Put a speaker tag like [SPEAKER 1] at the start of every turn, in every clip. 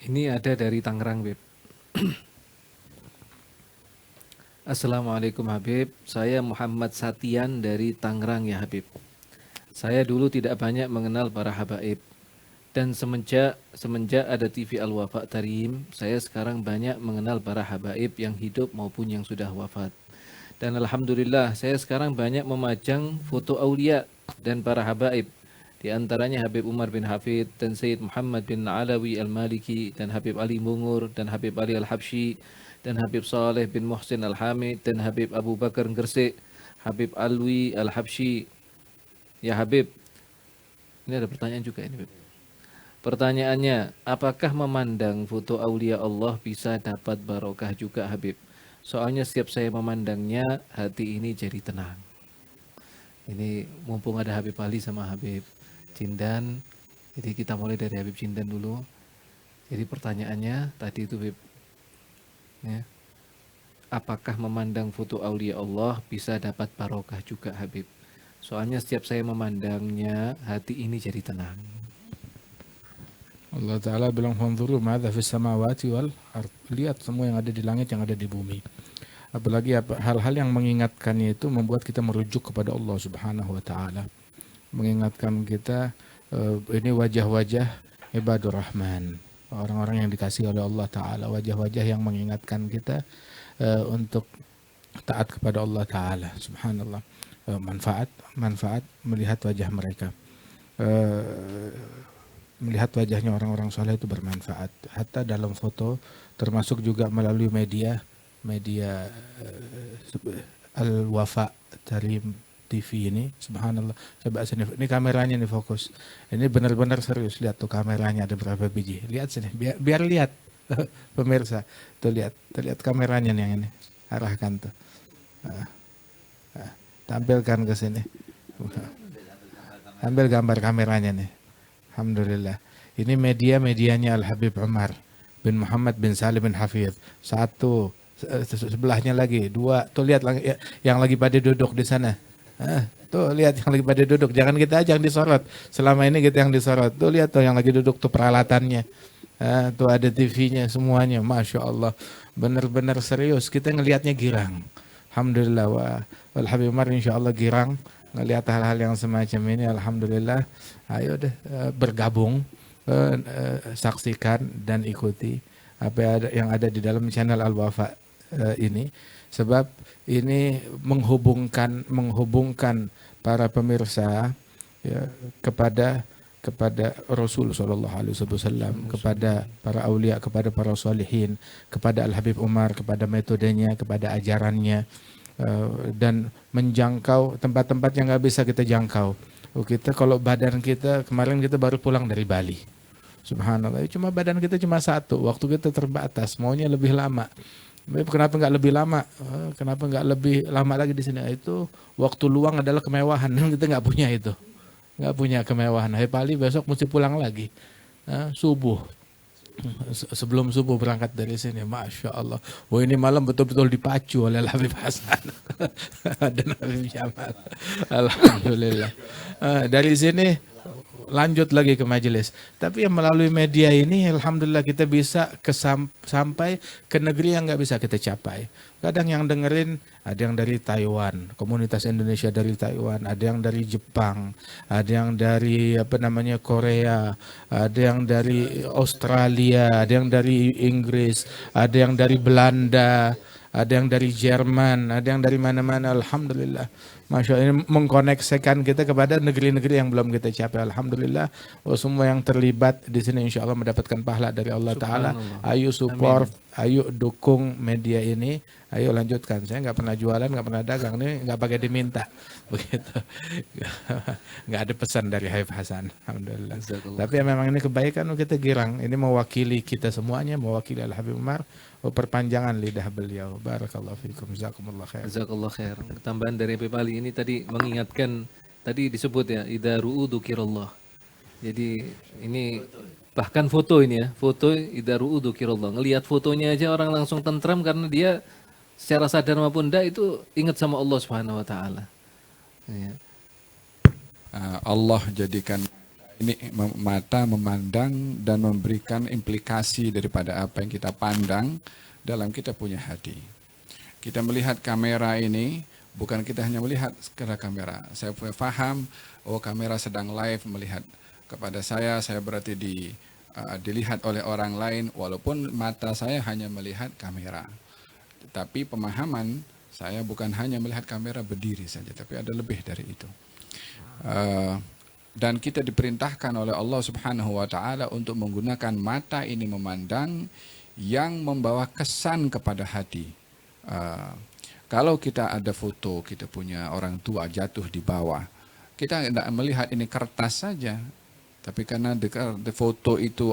[SPEAKER 1] Ini ada dari Tangerang, Beb. Assalamualaikum Habib, saya Muhammad Satian dari Tangerang ya Habib. Saya dulu tidak banyak mengenal para habaib. Dan semenjak ada TV Al-Wafa Tarim, saya sekarang banyak mengenal para habaib yang hidup maupun yang sudah wafat. Dan Alhamdulillah, saya sekarang banyak memajang foto aulia dan para habaib. Di antaranya Habib Umar bin Hafid dan Sayyid Muhammad bin Alawi Al-Maliki dan Habib Ali Mungur dan Habib Ali Al-Habsyi dan Habib Saleh bin Muhsin Al-Hamid dan Habib Abu Bakar Gresik, Habib Alwi Al-Habsyi. Ya Habib, ini ada pertanyaan juga ini Habib. Pertanyaannya, apakah memandang foto aulia Allah bisa dapat barokah juga Habib? Soalnya setiap saya memandangnya, hati ini jadi tenang. Ini mumpung ada Habib Ali sama Habib Jindan, jadi kita mulai dari Habib Jindan dulu. Jadi pertanyaannya tadi itu Habib, ya, apakah memandang foto aulia Allah bisa dapat barokah juga Habib? Soalnya setiap saya memandangnya, hati ini jadi tenang.
[SPEAKER 2] Allah Ta'ala bilang fanzuru ma'adha fis samawati wal ard. Lihat semua yang ada di langit, yang ada di bumi. Apalagi hal-hal yang mengingatkannya itu membuat kita merujuk kepada Allah Subhanahu wa Ta'ala. Mengingatkan kita ini wajah-wajah ibadur rahman, orang-orang yang dikasihi oleh Allah Ta'ala, wajah-wajah yang mengingatkan kita untuk taat kepada Allah Ta'ala. Subhanallah. Manfaat melihat wajah mereka. Melihat wajahnya orang-orang soleh itu bermanfaat. Hatta dalam foto, termasuk juga melalui media Al-Wafa Tarim TV ini. Subhanallah. Coba sini, ini kameranya nih fokus. Ini benar-benar serius. Lihat tuh kameranya ada berapa biji. Lihat sini, biar lihat pemirsa. Tuh lihat kameranya nih yang ini. Arahkan tuh. Tampilkan ke sini. Ambil gambar kameranya nih. Alhamdulillah. Ini medianya Al-Habib Umar bin Muhammad bin Salim bin Hafidh. Satu, sebelahnya lagi. Dua, tuh lihat yang lagi pada duduk di sana. Tuh lihat yang lagi pada duduk. Jangan kita aja yang disorot. Selama ini kita yang disorot. Tuh lihat tuh yang lagi duduk tuh peralatannya. Tuh ada TV-nya semuanya. Masya Allah. Benar-benar serius. Kita ngelihatnya girang. Alhamdulillah. Wal Habib Umar insya Allah girang. Ngelihat hal-hal yang semacam ini, alhamdulillah. Ayo deh bergabung, saksikan dan ikuti apa yang ada di dalam channel Al-Wafa ini, sebab ini menghubungkan para pemirsa ya, kepada Rasul sallallahu alaihi wasallam, kepada para aulia, kepada para salihin, kepada Al-Habib Umar, kepada metodenya, kepada ajarannya. Dan menjangkau tempat-tempat yang nggak bisa kita jangkau. Kita kalau badan kita, kemarin kita baru pulang dari Bali. Subhanallah, cuma badan kita cuma satu, waktu kita terbatas, maunya lebih lama. Kenapa nggak lebih lama? Kenapa nggak lebih lama lagi di sini? Itu waktu luang adalah kemewahan, kita nggak punya itu. Nggak punya kemewahan. Hai Bali besok mesti pulang lagi. Subuh. Sebelum subuh berangkat dari sini, Masya Allah. Wah ini malam betul-betul dipacu oleh Habib Hasan dan Habib Jamal. Alhamdulillah. Dari sini lanjut lagi ke majelis. Tapi yang melalui media ini, alhamdulillah kita bisa sampai ke negeri yang nggak bisa kita capai. Kadang yang dengerin ada yang dari Taiwan, komunitas Indonesia dari Taiwan, ada yang dari Jepang, ada yang dari Korea, ada yang dari Australia, ada yang dari Inggris, ada yang dari Belanda, ada yang dari Jerman, ada yang dari mana-mana. Alhamdulillah. Masya Allah, ini mengkoneksikan kita kepada negeri-negeri yang belum kita capai. Alhamdulillah. Semua yang terlibat di sini insya Allah mendapatkan pahala dari Allah Ta'ala. Ayo support, ayo dukung media ini. Ayo lanjutkan. Saya nggak pernah jualan, nggak pernah dagang. Ini nggak pakai diminta. Begitu. Nggak ada pesan dari Habib Hasan. Alhamdulillah. Tapi ya memang ini kebaikan kita girang. Ini mewakili kita semuanya, mewakili Al-Habib Umar. Perpanjangan lidah beliau. Barakallahu fikum. Jazakumullah khair.
[SPEAKER 1] Jazakallah khair. Tambahan dari Habib Ali ini tadi mengingatkan, tadi disebut ya, idza ru'u dzukirallah. Jadi ini bahkan foto ini ya, foto idza ru'u dzukirallah. Ngelihat fotonya aja orang langsung tentram karena dia secara sadar maupun tidak itu ingat sama Allah Subhanahu wa taala. Ya.
[SPEAKER 3] Allah jadikan Ini mata memandang dan memberikan implikasi daripada apa yang kita pandang dalam kita punya hati. Kita melihat kamera ini, bukan kita hanya melihat sekedar kamera. Saya paham, oh kamera sedang live melihat kepada saya berarti dilihat oleh orang lain, walaupun mata saya hanya melihat kamera. Tapi pemahaman saya bukan hanya melihat kamera berdiri saja, tapi ada lebih dari itu. Dan kita diperintahkan oleh Allah Subhanahu wa taala untuk menggunakan mata ini memandang yang membawa kesan kepada hati. Kalau kita ada foto, kita punya orang tua jatuh di bawah, kita tidak melihat ini kertas saja, tapi karena di foto itu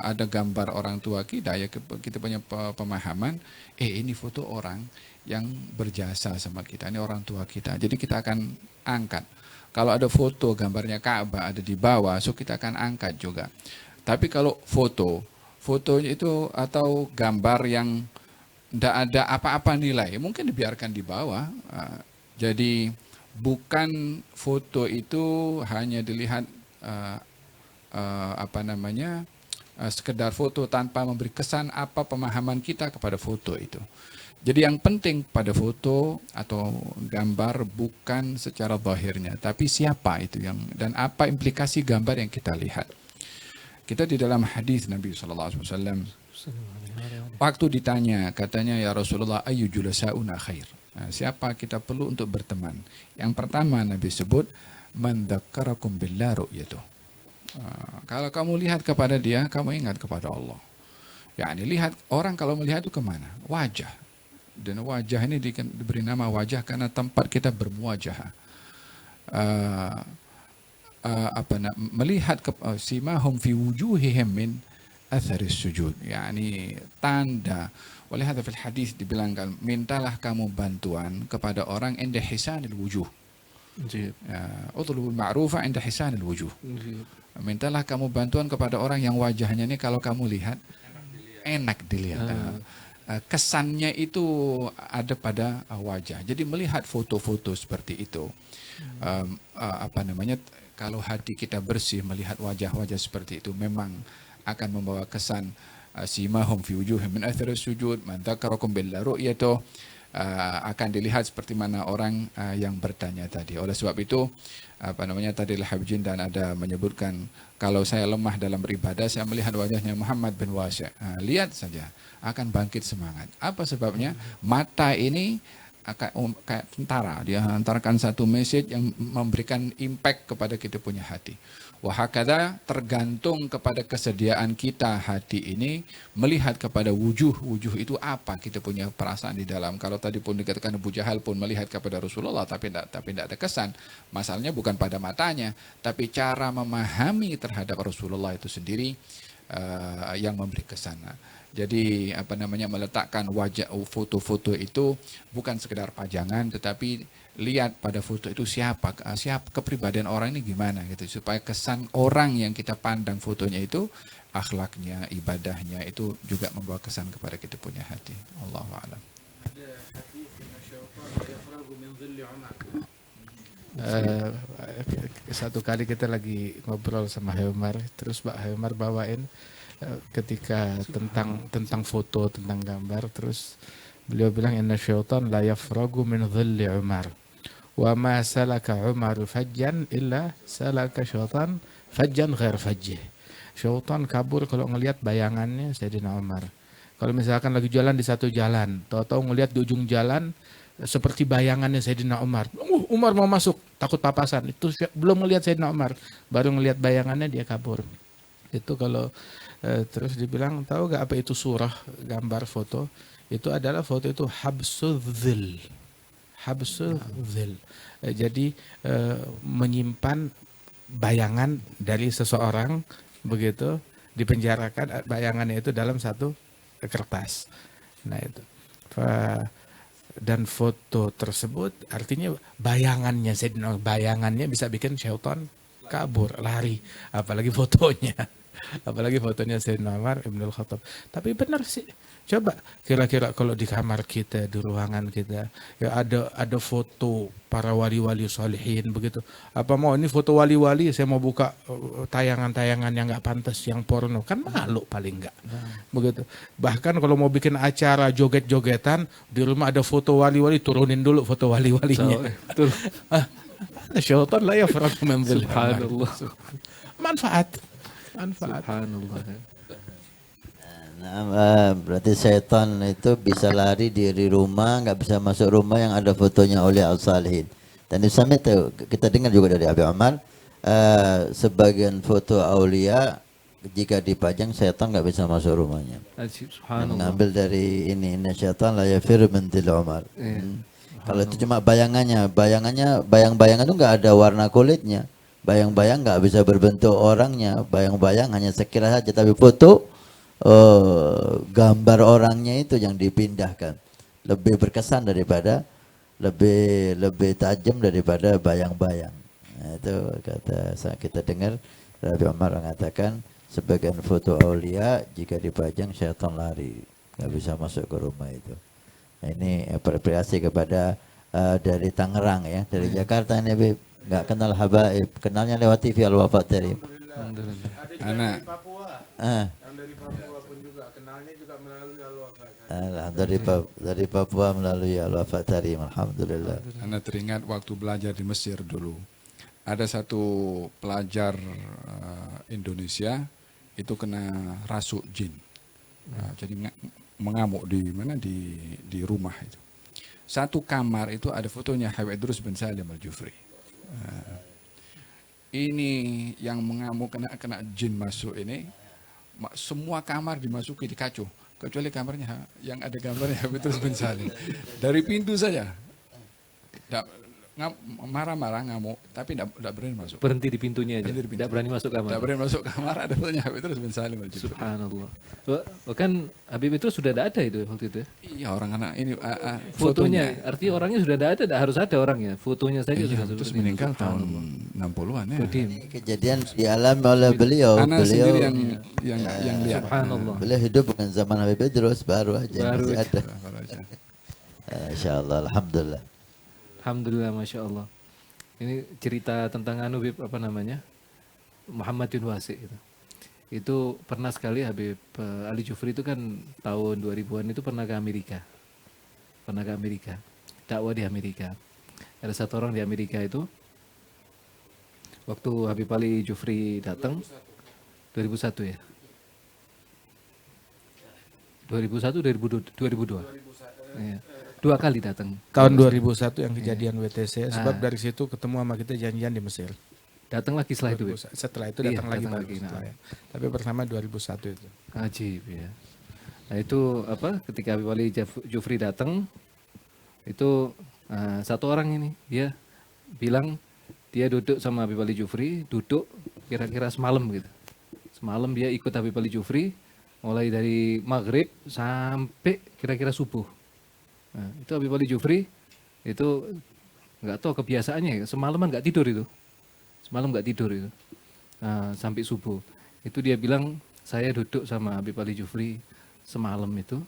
[SPEAKER 3] ada gambar orang tua kita, ya kita punya pemahaman, ini foto orang yang berjasa sama kita, ini orang tua kita, jadi kita akan angkat. Kalau ada foto gambarnya Ka'bah ada di bawah, so kita akan angkat juga. Tapi kalau fotonya itu atau gambar yang tidak ada apa-apa nilai, mungkin dibiarkan di bawah. Jadi bukan foto itu hanya dilihat sekedar foto tanpa memberi kesan apa pemahaman kita kepada foto itu. Jadi yang penting pada foto atau gambar bukan secara zahirnya, tapi siapa itu dan apa implikasi gambar yang kita lihat. Kita di dalam hadis Nabi SAW, waktu ditanya, katanya, ya Rasulullah, ayu julasauna khair. Siapa kita perlu untuk berteman? Yang pertama Nabi sebut, man dzakkarakum billah ru'yatuh. Kalau kamu lihat kepada dia, kamu ingat kepada Allah. Yani lihat orang kalau melihat itu kemana? Wajah. Dan wajah ini diberi nama wajah karena tempat kita bermuwajah. Melihat simahum fi wujuhihim min atharis sujud. Yani tanda. Oleh hadza fil hadis dibilangkan, mintalah kamu bantuan kepada orang inda hisanil wujuh. Utlubul ma'rufa inda hisanil wujuh. Mintalah kamu bantuan kepada orang yang wajahnya ini kalau kamu lihat enak dilihat. Kesannya itu ada pada wajah. Jadi melihat foto-foto seperti itu, kalau hati kita bersih melihat wajah-wajah seperti itu, memang akan membawa kesan simahum fi wujuhihim min athari sujud, man dzakarakum billah ru'yatuh, akan dilihat seperti mana orang yang bertanya tadi. Oleh sebab itu, tadi Al-Habib Jindan ada menyebutkan, kalau saya lemah dalam beribadah, saya melihat wajahnya Muhammad bin Wasi'. Lihat saja, akan bangkit semangat. Apa sebabnya? Mata ini kayak tentara, dia hantarkan satu message yang memberikan impact kepada kita punya hati. Wahakadha, tergantung kepada kesediaan kita hati ini melihat kepada wujuh itu apa kita punya perasaan di dalam. Kalau tadi pun dikatakan Abu Jahal pun melihat kepada Rasulullah tapi tidak ada kesan. Masalahnya bukan pada matanya, tapi cara memahami terhadap Rasulullah itu sendiri yang memberi kesan. Jadi meletakkan wajah foto-foto itu bukan sekedar pajangan, tetapi lihat pada foto itu siapa kepribadian orang ini gimana gitu, supaya kesan orang yang kita pandang fotonya itu akhlaknya, ibadahnya itu juga membawa kesan kepada kita punya hati. Allahu a'lam.
[SPEAKER 2] Satu kali kita lagi ngobrol sama Umar, terus Pak Umar bawain ketika tentang foto, tentang gambar, terus beliau bilang inna syaitan la yafragu min dhilli Umar wa ma salaka Umar fajjan illa salaka syaitan fajjan ghair fajjih. Syaitan kabur kalau ngelihat bayangannya Sayyidina Umar. Kalau misalkan lagi jalan di satu jalan, tahu-tahu ngelihat di ujung jalan seperti bayangannya Sayyidina Umar. Umar mau masuk, takut papasan. Itu belum melihat Sayyidina Umar, baru ngelihat bayangannya dia kabur. Itu kalau terus dibilang, tahu gak apa itu surah gambar foto? Itu adalah foto itu habsudzil. Jadi menyimpan bayangan dari seseorang, begitu dipenjarakan bayangannya itu dalam satu kertas. Nah itu. Dan foto tersebut artinya bayangannya bisa bikin syaitan kabur, lari, apalagi fotonya. Apalagi fotonya Sayyidina Umar Ibnul Khattab. Tapi benar sih. Coba kira-kira kalau di kamar kita, di ruangan kita, ya ada foto para wali-wali sholihin begitu. Apa mau ini foto wali-wali, saya mau buka tayangan-tayangan yang nggak pantas, yang porno, kan malu paling nggak. Begitu. Bahkan kalau mau bikin acara joget-jogetan, di rumah ada foto wali-wali, turunin dulu foto wali-walinya.
[SPEAKER 1] Betul.
[SPEAKER 2] Syaitan lah ya faraq min dhil
[SPEAKER 1] Subhanallah.
[SPEAKER 2] manfaat.
[SPEAKER 1] Subhanallah.
[SPEAKER 4] Nah, berarti setan itu bisa lari dari rumah, nggak bisa masuk rumah yang ada fotonya aulia al-salihin. Dan itu sampai kita dengar juga dari Abi Umar, sebagian foto aulia jika dipajang setan nggak bisa masuk rumahnya.
[SPEAKER 1] Subhanallah.
[SPEAKER 4] Mengambil dari ini, inna syaitan la yafirru min dhil Umar. Kalau itu cuma bayangannya, bayang-bayang itu nggak ada warna kulitnya. Bayang-bayang nggak bisa berbentuk orangnya, bayang-bayang hanya sekira saja, tapi foto gambar orangnya itu yang dipindahkan lebih berkesan daripada lebih tajam daripada bayang-bayang. Nah, itu kita dengar Rabbi Umar mengatakan sebagian foto aulia jika dipajang syaitan lari, nggak bisa masuk ke rumah itu. Nah, ini apresiasi kepada dari Tangerang ya, dari Jakarta ini Bib. Nggak kenal Habaib, kenalnya lewat TV Al-Wafa Tarim.
[SPEAKER 3] Anak
[SPEAKER 4] Dari Papua melalui Al-Wafa Tarim, alhamdulillah.
[SPEAKER 3] Anda teringat waktu belajar di Mesir dulu. Ada satu pelajar Indonesia itu kena rasuk jin. Jadi mengamuk di rumah itu. Satu kamar itu ada fotonya Habib Idrus bin Salim Al-Jufri. Ini yang mengamuk kena jin masuk ini, semua kamar dimasuki dikacau. Kecuali kamarnya yang ada gambarnya Habib Idrus bin Salim. Dari pintu saja. Marah-marah ngamuk, tapi tidak berani masuk.
[SPEAKER 1] Berhenti di pintunya aja.
[SPEAKER 3] Berhenti di pintu.
[SPEAKER 1] Tidak berani masuk kamar.
[SPEAKER 3] Tidak berani masuk kamar, ada fotonya Habib Idrus bin Salim Al-Jufri.
[SPEAKER 1] Subhanallah. Bahkan Habib itu sudah tidak ada itu waktu itu. Ya?
[SPEAKER 3] Iya, orang anak ini
[SPEAKER 1] Fotonya, artinya orangnya sudah tidak ada, tidak harus ada orangnya. Fotonya saja
[SPEAKER 3] Iya,
[SPEAKER 1] sudah
[SPEAKER 3] terus
[SPEAKER 1] seperti itu.
[SPEAKER 3] meninggal tahun 60-an ya.
[SPEAKER 1] Kodim.
[SPEAKER 4] Kejadian dialami oleh beliau.
[SPEAKER 3] Anak
[SPEAKER 4] Beliau
[SPEAKER 3] sendiri yang lihat.
[SPEAKER 1] Subhanallah.
[SPEAKER 4] beliau hidup bukan zaman Habib Idrus, baru aja
[SPEAKER 1] Baru.
[SPEAKER 4] masih ada.
[SPEAKER 3] Baru aja.
[SPEAKER 4] Insyaallah, alhamdulillah.
[SPEAKER 1] Alhamdulillah, masya Allah. Ini cerita tentang Habib apa namanya, Muhammad bin Wasi itu. Itu pernah sekali Habib Ali Jufri itu kan tahun 2000-an itu pernah ke Amerika. Dakwah di Amerika. Ada satu orang di Amerika itu, waktu Habib Ali Jufri datang, 2001 ya. 2001, 2002. Ya. 2 kali datang.
[SPEAKER 2] Tahun 2001 yang kejadian WTC, sebab dari situ ketemu sama kita janjian di Mesir.
[SPEAKER 1] Datang lagi setelah itu. Bib.
[SPEAKER 2] Setelah itu
[SPEAKER 1] Iya,
[SPEAKER 2] datang lagi
[SPEAKER 1] datang
[SPEAKER 2] baru
[SPEAKER 1] lagi,
[SPEAKER 2] setelah ya. Tapi pertama 2001 itu.
[SPEAKER 1] Ajib ya. Nah itu apa? Ketika Habib Ali Jufri datang, itu satu orang ini dia bilang dia duduk sama Habib Ali Jufri, duduk kira-kira semalam gitu. Semalam dia ikut Habib Ali Jufri mulai dari maghrib sampai kira-kira subuh. Nah, itu Habib Ali Jufri itu nggak tahu kebiasaannya ya, semalaman nggak tidur itu. Semalam nggak tidur itu. Nah, sampai subuh. Itu dia bilang saya duduk sama Habib Ali Jufri semalam itu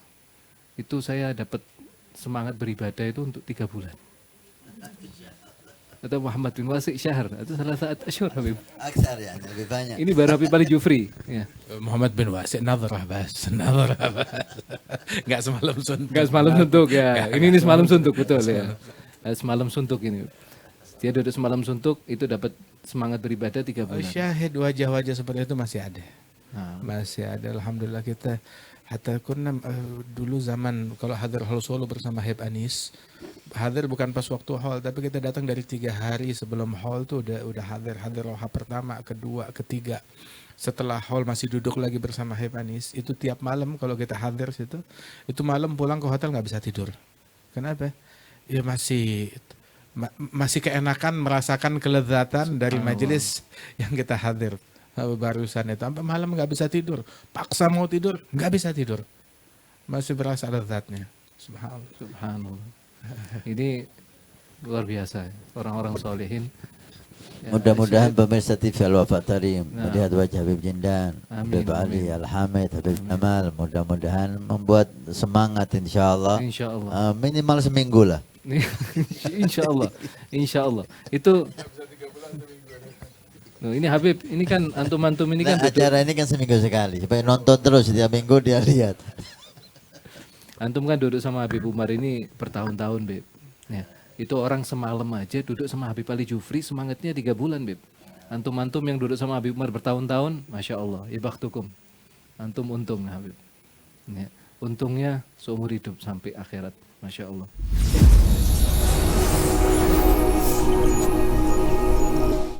[SPEAKER 1] saya dapat semangat beribadah itu untuk 3 bulan. Atau Muhammad bin Wasi syahr, itu salah satu asyur Habib.
[SPEAKER 4] Aksar ya, lebih banyak.
[SPEAKER 1] Ini baru Habib Ali Jufri. Ya.
[SPEAKER 2] Muhammad bin Wasi nadrah bas. Enggak semalam suntuk.
[SPEAKER 1] Enggak semalam suntuk ya. Ini semalam suntuk betul ya. Semalam suntuk ini. Dia duduk semalam suntuk itu dapat semangat beribadah 3 bulan.
[SPEAKER 2] Syahid wajah-wajah seperti itu masih ada.
[SPEAKER 1] Nah,
[SPEAKER 2] Masih ada, alhamdulillah kita. Hatta kunna dulu zaman kalau hadir Hal Solo bersama Habib Anis, hadir bukan pas waktu haul, tapi kita datang dari 3 hari sebelum haul tuh udah hadir roha pertama, kedua, ketiga. Setelah haul masih duduk lagi bersama Habib Anis. Itu tiap malam kalau kita hadir situ, itu malam pulang ke hotel nggak bisa tidur. Kenapa? Ya masih keenakan merasakan kelezatan dari majelis yang kita hadir. Barusan itu sampai malam nggak bisa tidur, paksa mau tidur nggak bisa tidur, masih berasa lezatnya.
[SPEAKER 1] Subhanallah. Ini luar biasa. Orang-orang solehin
[SPEAKER 4] Mudah-mudahan pemirsa TV Al-Wafa Tarim
[SPEAKER 1] Nah.
[SPEAKER 4] melihat wajah Habib Jindan,
[SPEAKER 1] Amin,
[SPEAKER 4] Habib Ali,
[SPEAKER 1] amin.
[SPEAKER 4] Al-Hamid, Habib Jamal, mudah-mudahan membuat semangat insyaallah.
[SPEAKER 1] Insya Allah.
[SPEAKER 4] Minimal seminggu lah.
[SPEAKER 1] Insya Allah, Insya Allah. Itu. Loh, ini Habib, ini kan antum-antum ini kan
[SPEAKER 4] Nah,
[SPEAKER 1] duduk,
[SPEAKER 4] acara ini kan seminggu sekali supaya nonton terus setiap minggu dia lihat.
[SPEAKER 1] antum kan duduk sama Habib Umar ini bertahun-tahun, Beb. Ya, itu orang semalam aja duduk sama Habib Ali Jufri semangatnya 3 bulan, Beb. Antum-antum yang duduk sama Habib Umar bertahun-tahun, Masya Allah, ibaktukum. Antum untung, Habib. Ya, untungnya seumur hidup sampai akhirat, Masya Allah.